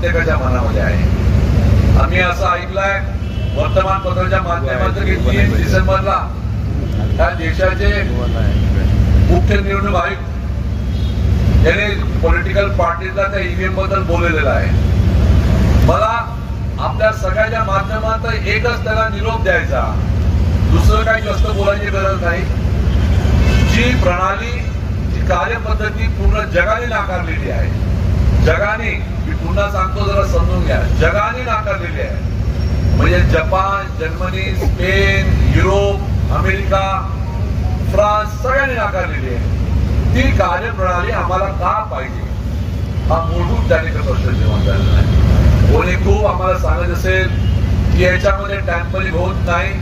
प्रत्येकाच्या मनामध्ये आहे। आम्ही असं ऐकलंय वर्तमानपत्राच्या माध्यमातून की 3 डिसेंबरला या देशाचे मुख्य निवडणूक आयुक्त याने पॉलिटिकल पार्टीला त्या ईव्हीएम बद्दल बोललेलं आहे। मला आपल्या सगळ्याच्या माध्यमातून एकच त्याला निरोप द्यायचा, दुसरं काही जास्त बोलायची गरज नाही। जी प्रणाली जी कार्यपद्धती पूर्ण जगाने नाकारलेली आहे, जगाने, मी पुन्हा सांगतो जरा समजून घ्या, जगाने नाकारलेली आहे। म्हणजे Japan, Germany, Spain, Europe, America, France सगळ्यांनी नाकारलेली आहे। ती कार्यप्रणाली आम्हाला का पाहिजे हा मूलभूत त्या ठिकाणी प्रश्न निर्माण झालेला आहे। कोणी खूप आम्हाला सांगत असेल की याच्यामध्ये टॅम्परिंग होत नाही,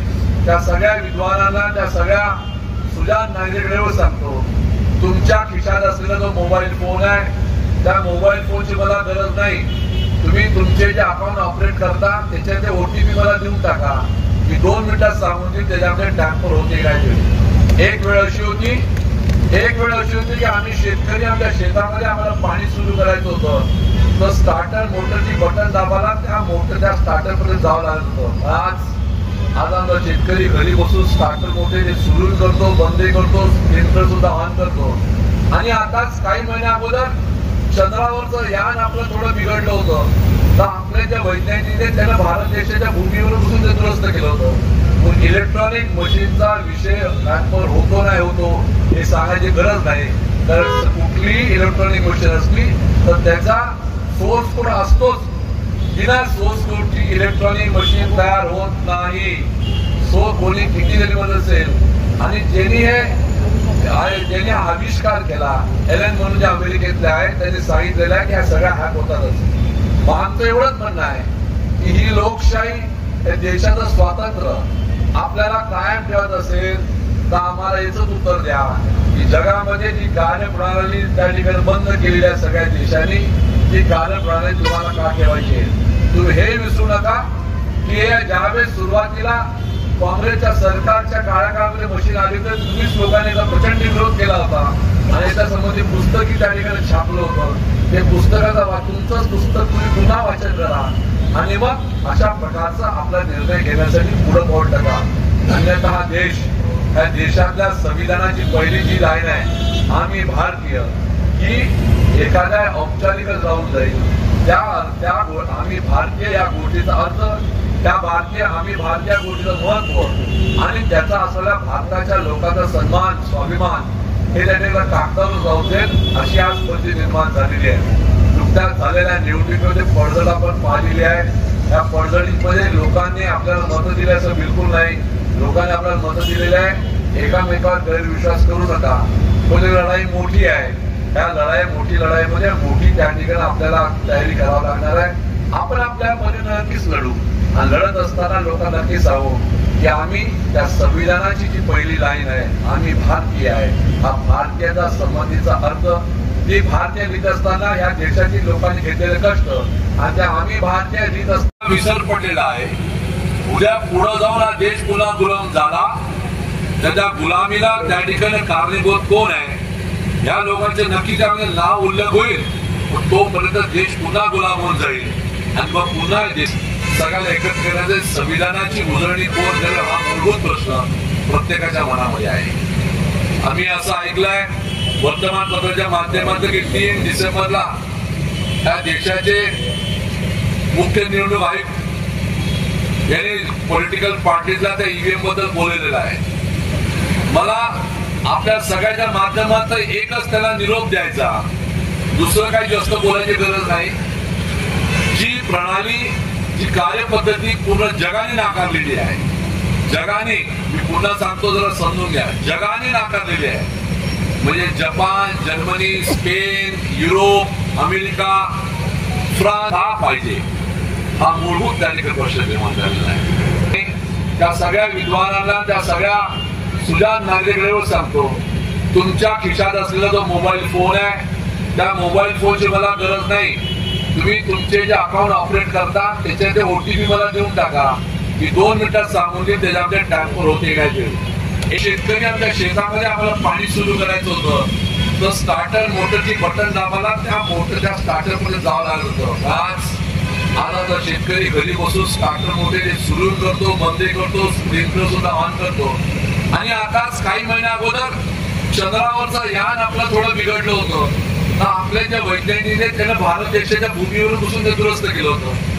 त्या सगळ्या विद्वानांना, त्या सगळ्या सुजान नागरिकांवर सांगतो, तुमच्या खिशात असलेला जो मोबाईल फोन आहे त्या मोबाईल फोनची मला गरज नाही। तुम्ही तुमचे जे अकाउंट ऑपरेट करता त्याच्यात OTP मला देऊन टाका, मी 2 मिनिटात सांगून देईन त्याच्यामध्ये टॅम्पर होते काय ते। एक वेळ अशी होती की आम्ही शेतकरी आमच्या शेतामध्ये आम्हाला पाणी सुरू करायचं होतं, तर स्टार्टर मोटरची बटन दाबाला त्या स्टार्टर पर्यंत जावं लागत होतं। आज आमचा शेतकरी घरी बसून स्टार्टर मोटर सुरू करतो, बंद करतो, स्प्रिंटर सुद्धा ऑन करतो। आणि आताच काही महिन्या अगोदर चंद्रावरचं यान आपलं थोडं बिघडलं होतं, तर आपल्या ज्या वैज्ञानिक त्याला भारत देशाच्या भूमीवर बसून ते दुरुस्त केलं होतं। इलेक्ट्रॉनिक मशीनचा विषय रॅम्पवर होतो नाही होतो हे सांगायची गरज नाही, तर कुठलीही इलेक्ट्रॉनिक मशीन असली तर त्याचा सोर्स कोड असतोच। बिना सोर्स कोडची इलेक्ट्रॉनिक मशीन तयार होत नाही। कोणी किती जरी म्हणत असेल, आणि ज्यांनी आविष्कार केला एलन म्हणून जे अमेरिकेतले आहेत त्यांनी सांगितलेलं आहे की ह्या सगळ्या हॅक होतातच। आमचं एवढंच म्हणणं आहे की ही लोकशाही, या देशाचं स्वातंत्र्य आपल्याला कायम ठेवत असेल तर आम्हाला याच उत्तर द्या की जगामध्ये जी कार्यप्रणाली त्या ठिकाणी बंद केलेली आहे सगळ्या देशांनी, ती कार्यप्रणाली तुम्हाला का ठेवायची आहे। तुम्ही हे विसरू नका की ज्यावेळेस सुरुवातीला काँग्रेसच्या सरकारच्या काळामध्ये मशीन आली तर तुम्हीच लोकांनी प्रचंड विरोध केला होता आणि त्या संबंधी पुस्तकी त्या ठिकाणी छापलं होतं। ते पुस्तकाचा तुमचंच पुस्तक तुम्ही पुन्हा वाचन करा आणि मग अशा प्रकारचा आपला निर्णय घेण्यासाठी पुढे पाऊल टाका। अन्यथा हा देश, या देशातल्या संविधानाची पहिली जी लाईन आहे आम्ही भारतीय, ही एखाद्या औपचारिक राहून जाईल। त्या आम्ही भारतीय या गोष्टीचा अर्थ, त्या आम्ही भारतीय गोष्टीचं महत्व आणि त्याचा असलेला भारताच्या लोकांचा सन्मान, स्वाभिमान हे त्या ठिकाणी कागदावर जाऊ देत अशी आज परिस्थिती निर्माण झालेली आहे। नुकत्याच झालेल्या निवडणुकीमध्ये पडझड आपण पाहिलेली आहे। या पडझडीमध्ये लोकांनी आपल्याला मतं दिली असं बिलकुल नाही। लोकांनी आपल्याला मतं दिलेलं आहे, एकामेकावर गैरविश्वास करू नका। पण लढाई मोठी आहे, त्या मोठी लढाईमध्ये मोठी त्या ठिकाणी आपल्याला तयारी करावी लागणार आहे। आपण आपल्या परीने नक्कीच लढू आणि लढत असताना लोकांना नक्कीच सांगू की आम्ही त्या संविधानाची जी पहिली लाईन आहे, आम्ही भारतीय आहे, हा भारतीयता संबंधीचा अर्थ, ती भारतीय रीत असताना या देशातील लोकांनी घेतलेले कष्ट आणि त्या आम्ही भारतीय रीत असताना विसर पडलेला आहे। उद्या पुढे जाऊन हा देश पुन्हा गुलाम झाला, त्या गुलामीला त्या ठिकाणी कारणीभूत कोण आहे या लोकांचे नक्की त्यामध्ये नाव उल्लेख होईल, पण तोपर्यंत देश पुन्हा गुलाम होऊन जाईल आणि मग पुन्हा देश सगळ्याला एकत्र करण्याचे संविधानाची उजळणी कोण करेल हा मूलभूत प्रश्न प्रत्येकाच्या मनामध्ये आहे। आम्ही असं ऐकलंय वर्तमानपत्राच्या माध्यमातून की 3 डिसेंबरला या देशाचे मुख्य निवडणूक आयुक्त याने पॉलिटिकल पार्टीला त्या ईव्हीएम बद्दल बोललेलं आहे। मला आपल्या सगळ्याच्या माध्यमातून एकच त्याला निरोप द्यायचा, दुसरं काही जास्त बोलायची गरज नाही। जी प्रणाली, जी कार्यपद्धती पूर्ण जगाने नाकारलेली आहे, जगाने, मी पुन्हा सांगतो जरा समजून घ्या, जगाने नाकारलेली आहे। म्हणजे Japan, Germany, Spain, Europe, America, France हा पाहिजे हा मूलभूत त्या ठिकाणी प्रश्न निर्माण झालेला आहे। त्या सगळ्या विद्वानांना, त्या सगळ्या सुजान नागरिकांवर सांगतो, तुमच्या खिशात असलेला जो मोबाईल फोन आहे त्या मोबाईल फोनची मला गरज नाही। तुम्ही तुमचे जे अकाउंट ऑपरेट करता त्याच्यात OTP मला देऊन टाका, मी 2 मिनिटात सांगून देईन त्याच्यामध्ये टॅम्पर होते काय ते। शेतकरी आमच्या शेतामध्ये आम्हाला पाणी सुरू करायचं होतं, तर स्टार्टर मोटरची बटन दाबाला त्या स्टार्टर मध्ये जावं लागत होतं। आज आता तर शेतकरी घरी बसून स्टार्टर मोठे सुरू करतो, बंद करतो, स्प्रिंकलर सुद्धा ऑन करतो. आणि आताच काही महिन्या अगोदर चंद्रावरचं यान आपलं थोडं बिघडलं होतं. आपल्या ज्या वैज्ञानिकांनी त्यानं भारत देशाच्या भूमीवर बसून ते दुरुस्त केलं होतं.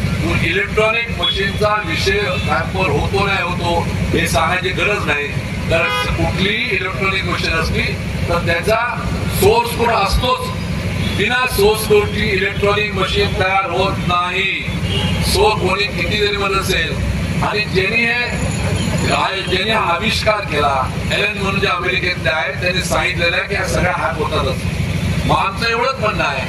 इलेक्ट्रॉनिक मशीनचा विषय ऍपवर होतो नाही होतो हे सांगायची गरज नाही. कारण कुठलीही इलेक्ट्रॉनिक मशीन असली तर त्याचा सोर्स कोड असतोच. बिना सोर्स कोडची इलेक्ट्रॉनिक मशीन तयार होत नाही. सोर्स कोणी किती जरी म्हणत असेल आणि ज्यांनी हा आविष्कार केला एलन म्हणून जे अमेरिकेतले आहेत त्यांनी सांगितलेलं आहे की ह्या सगळ्या हॅक होतातच. मग आमचं एवढंच म्हणणं आहे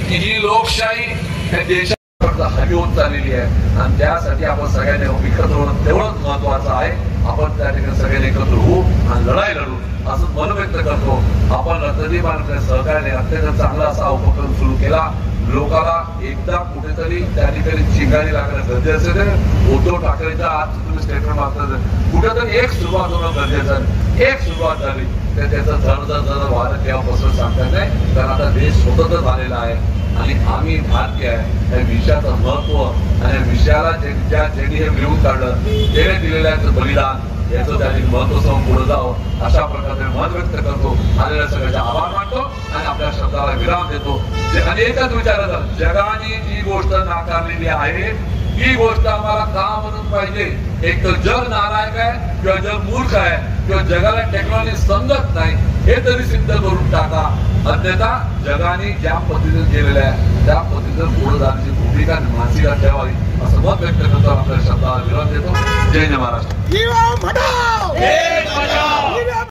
की ही लोकशाही या देशात हवी होत चाललेली आहे आणि त्यासाठी आपण सगळ्यांनी एकत्र होणं तेवढंच महत्वाचं आहे. आपण त्या ठिकाणी सगळ्यांनी एकत्र होऊ आणि लढाई लढू असं मन व्यक्त करतो. आपण रक्तदीप आणि सहकार्याने अत्यंत चांगला असा उपक्रम सुरू केला. लोकांना एकदा कुठेतरी त्या ठिकाणी चिंगारी लागणं गरजेचं आहे. उद्धव ठाकरेंच्या आज तुम्ही स्टेटमेंट मागतात कुठेतरी एक सुरुवात होणं गरजेचं. एक सुरुवात झाली तर त्याचं जर वाढत यापासून सांगता नाही. कारण आता देश स्वतंत्र झालेला आहे आणि आम्ही भारतीय आहे. या विषयाचं महत्व आणि या विषयाला ज्यांनी हे मिळवून काढलं त्याने दिलेलं बलिदान याचं त्यांनी महत्व समोर पुढे जावं अशा प्रकारे मत व्यक्त करतो. आलेल्या सगळ्याचे आभार मानतो आणि आपल्या शब्दाला विराम देतो. जे अनेकच विचारतात जगाने जी गोष्ट नाकारलेली आहे ही गोष्ट आम्हाला का म्हणून पाहिजे. एक तर जग नालायक आहे किंवा जग मूर्ख आहे किंवा जगाला टेक्नॉलॉजी समजत नाही हे तरी सिद्ध करून टाका. अन्यथा जगाने ज्या पद्धतीने केलेल्या आहे त्या पद्धतीने पुढे जाण्याची भूमिका मानसिका ठेवावी असं मत व्यक्त करतो. आपल्या शब्दाला विराम देतो. जय महाराष्ट्र.